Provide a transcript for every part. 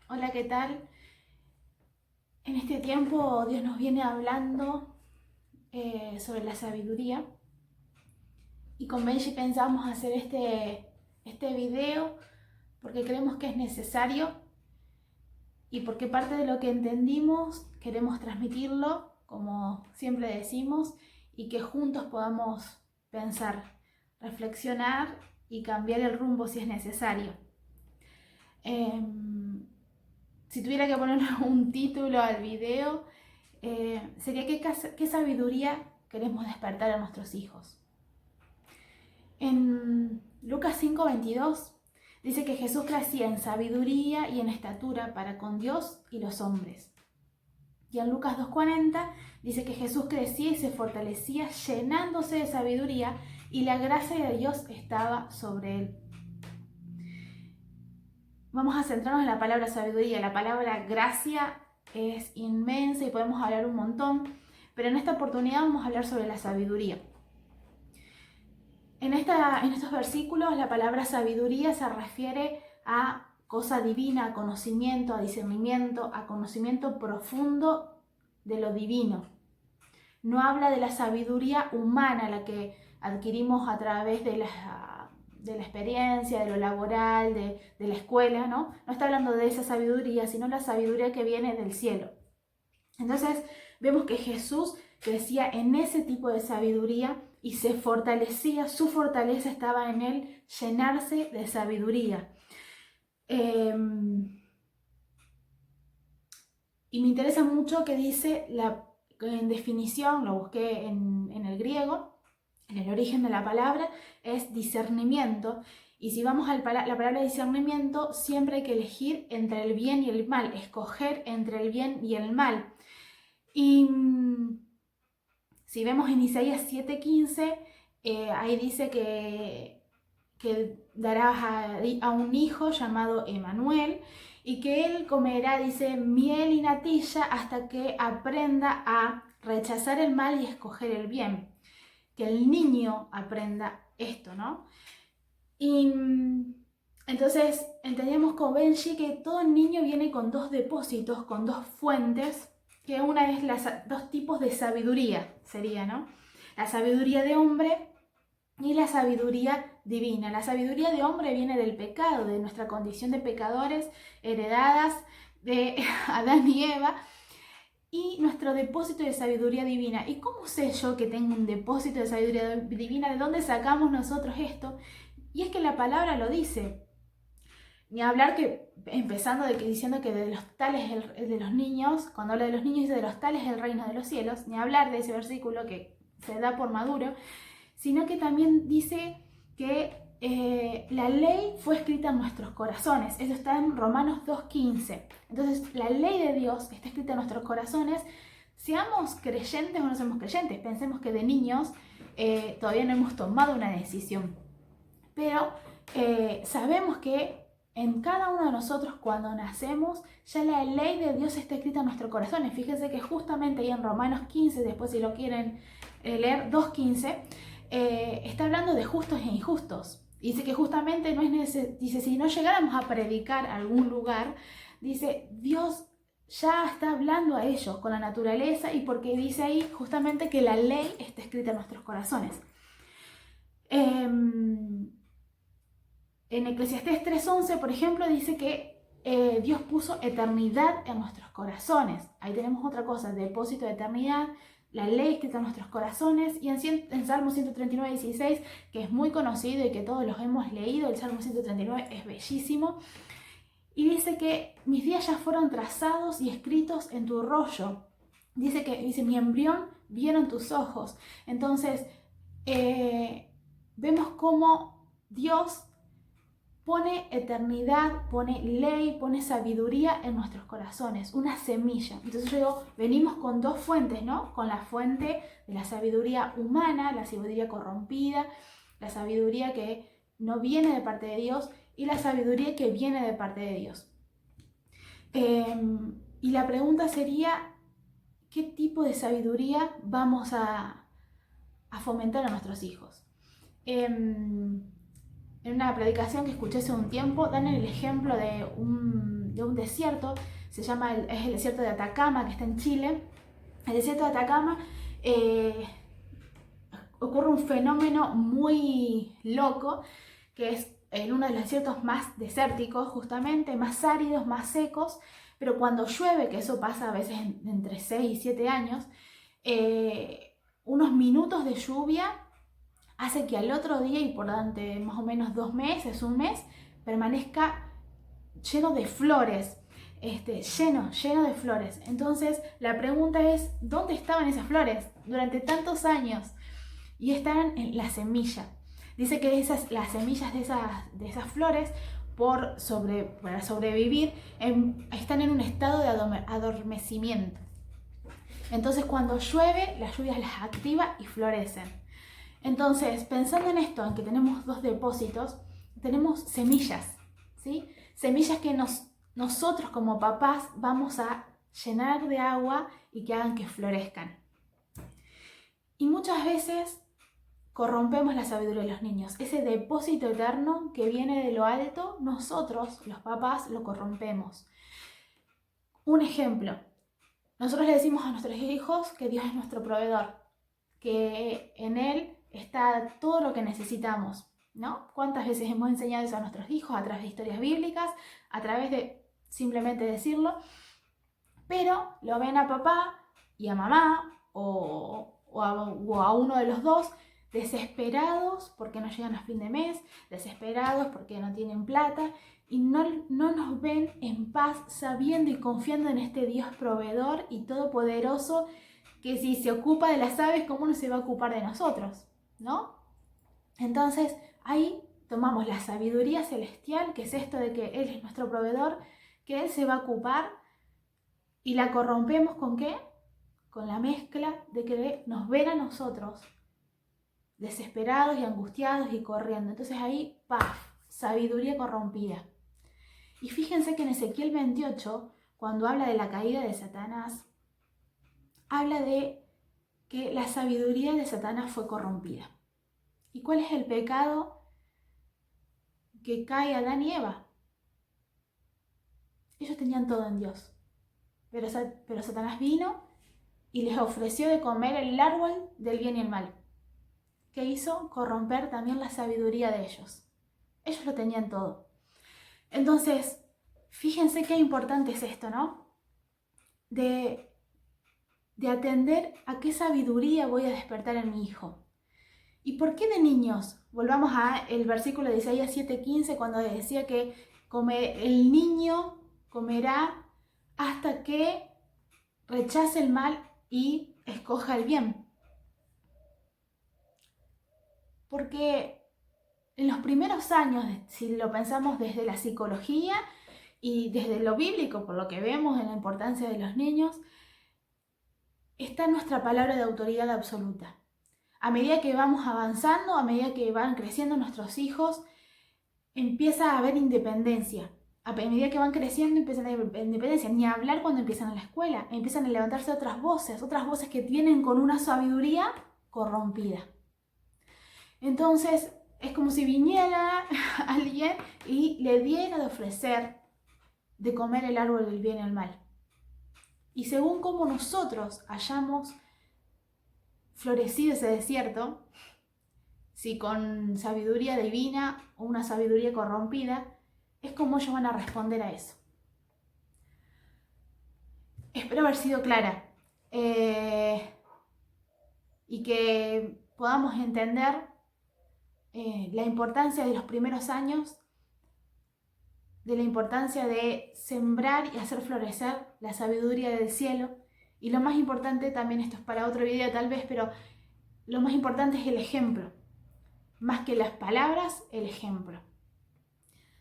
Hola, ¿qué tal? En este tiempo Dios nos viene hablando sobre la sabiduría y con Benji pensamos hacer este video porque creemos que es necesario y porque parte de lo que entendimos queremos transmitirlo, como siempre decimos, y que juntos podamos pensar, reflexionar y cambiar el rumbo si es necesario. Em, si tuviera que ponerle un título al video, sería qué sabiduría queremos despertar a nuestros hijos. En Lucas 5:22 dice que Jesús crecía en sabiduría y en estatura para con Dios y los hombres. Y en Lucas 2:40 dice que Jesús crecía y se fortalecía llenándose de sabiduría y la gracia de Dios estaba sobre él. Vamos a centrarnos en la palabra sabiduría. La palabra gracia es inmensa y podemos hablar un montón, pero en esta oportunidad vamos a hablar sobre la sabiduría. En estos versículos la palabra sabiduría se refiere a cosa divina, a conocimiento, a discernimiento, a conocimiento profundo de lo divino. No habla de la sabiduría humana, la que adquirimos a través de la experiencia, de lo laboral, de la escuela, ¿no? No está hablando de esa sabiduría, sino la sabiduría que viene del cielo. Entonces vemos que Jesús crecía en ese tipo de sabiduría y se fortalecía, su fortaleza estaba en él llenarse de sabiduría. Y me interesa mucho que dice, en definición, lo busqué en el griego, en el origen de la palabra, es discernimiento. Y si vamos a la palabra discernimiento, siempre hay que elegir entre el bien y el mal, escoger entre el bien y el mal. Y si vemos en Isaías 7:15, ahí dice que darás a un hijo llamado Emanuel y que él comerá, dice, miel y natilla hasta que aprenda a rechazar el mal y escoger el bien. Que el niño aprenda esto, ¿no? Y entonces entendemos con Benji que todo niño viene con dos depósitos, con dos fuentes, que una es dos tipos de sabiduría, sería, ¿no? La sabiduría de hombre y la sabiduría divina. La sabiduría de hombre viene del pecado, de nuestra condición de pecadores heredadas de Adán y Eva, y nuestro depósito de sabiduría divina. ¿Y cómo sé yo que tengo un depósito de sabiduría divina? ¿De dónde sacamos nosotros esto? Y es que la palabra lo dice. Ni hablar que, empezando diciendo que de los tales de los niños, cuando habla de los niños dice de los tales el reino de los cielos, ni hablar de ese versículo que se da por maduro, sino que también dice que la ley fue escrita en nuestros corazones. Eso está en Romanos 2:15. Entonces, la ley de Dios está escrita en nuestros corazones. Seamos creyentes o no seamos creyentes. Pensemos que de niños todavía no hemos tomado una decisión. Pero sabemos que en cada uno de nosotros cuando nacemos, ya la ley de Dios está escrita en nuestros corazones. Fíjense que justamente ahí en Romanos 15, después si lo quieren leer, 2:15, está hablando de justos e injustos. Dice que justamente no es dice, si no llegáramos a predicar a algún lugar, dice, Dios ya está hablando a ellos con la naturaleza y porque dice ahí justamente que la ley está escrita en nuestros corazones. En Eclesiastés 3:11, por ejemplo, dice que Dios puso eternidad en nuestros corazones. Ahí tenemos otra cosa, depósito de eternidad, la ley escrita en nuestros corazones. Y en Salmo 139:16, que es muy conocido y que todos los hemos leído, el Salmo 139 es bellísimo. Y dice que mis días ya fueron trazados y escritos en tu rollo. Dice mi embrión vieron tus ojos. Entonces, vemos cómo Dios pone eternidad, pone ley, pone sabiduría en nuestros corazones, una semilla. Entonces yo digo, venimos con dos fuentes, ¿no? Con la fuente de la sabiduría humana, la sabiduría corrompida, la sabiduría que no viene de parte de Dios y la sabiduría que viene de parte de Dios. Y la pregunta sería, ¿qué tipo de sabiduría vamos a fomentar a nuestros hijos? En una predicación que escuché hace un tiempo, dan el ejemplo de un desierto, es el desierto de Atacama, que está en Chile. El desierto de Atacama ocurre un fenómeno muy loco, que es en uno de los desiertos más desérticos, justamente, más áridos, más secos, pero cuando llueve, que eso pasa a veces entre 6 y 7 años, unos minutos de lluvia hace que al otro día y por durante más o menos 2 meses, un mes, permanezca lleno de flores, lleno de flores. Entonces la pregunta es, ¿dónde estaban esas flores durante tantos años? Y estaban en la semilla. Dice que las semillas de esas flores, para sobrevivir, están en un estado de adormecimiento. Entonces cuando llueve, la lluvia las activa y florecen. Entonces, pensando en esto, en que tenemos 2 depósitos, tenemos semillas, ¿sí? Semillas que nosotros como papás vamos a llenar de agua y que hagan que florezcan. Y muchas veces corrompemos la sabiduría de los niños. Ese depósito eterno que viene de lo alto, nosotros, los papás, lo corrompemos. Un ejemplo, nosotros le decimos a nuestros hijos que Dios es nuestro proveedor, que en Él está todo lo que necesitamos, ¿no? ¿Cuántas veces hemos enseñado eso a nuestros hijos a través de historias bíblicas, a través de simplemente decirlo? Pero lo ven a papá y a mamá o a uno de los dos desesperados porque no llegan a fin de mes, desesperados porque no tienen plata y no nos ven en paz sabiendo y confiando en este Dios proveedor y todopoderoso que si se ocupa de las aves, ¿cómo no se va a ocupar de nosotros? ¿No? Entonces ahí tomamos la sabiduría celestial, que es esto de que Él es nuestro proveedor, que Él se va a ocupar, y la corrompemos ¿con qué? Con la mezcla de que nos ven a nosotros desesperados y angustiados y corriendo. Entonces ahí, ¡paf!, sabiduría corrompida. Y fíjense que en Ezequiel 28, cuando habla de la caída de Satanás, habla de que la sabiduría de Satanás fue corrompida. ¿Y cuál es el pecado que cae Adán y Eva? Ellos tenían todo en Dios, pero Satanás vino y les ofreció de comer el árbol del bien y el mal. ¿Qué hizo? Corromper también la sabiduría de ellos. Ellos lo tenían todo. Entonces, fíjense qué importante es esto, ¿no? De atender a qué sabiduría voy a despertar en mi hijo. ¿Y por qué de niños? Volvamos al versículo de Isaías 7:15, cuando decía que el niño comerá hasta que rechace el mal y escoja el bien. Porque en los primeros años, si lo pensamos desde la psicología y desde lo bíblico, por lo que vemos en la importancia de los niños, está nuestra palabra de autoridad absoluta. A medida que vamos avanzando, a medida que van creciendo nuestros hijos, empieza a haber independencia. A medida que van creciendo, empiezan a haber independencia. Ni hablar cuando empiezan a la escuela. Empiezan a levantarse otras voces que vienen con una sabiduría corrompida. Entonces, es como si viniera alguien y le diera de ofrecer de comer el árbol del bien y el mal. Y según cómo nosotros hayamos florecido ese desierto, si con sabiduría divina o una sabiduría corrompida, es como ellos van a responder a eso. Espero haber sido clara y que podamos entender la importancia de los primeros años, de la importancia de sembrar y hacer florecer la sabiduría del cielo. Y lo más importante, también esto es para otro video tal vez, pero lo más importante es el ejemplo. Más que las palabras, el ejemplo.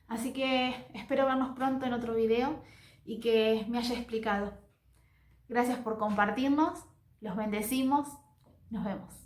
Así que espero vernos pronto en otro video y que me haya explicado. Gracias por compartirnos, los bendecimos, nos vemos.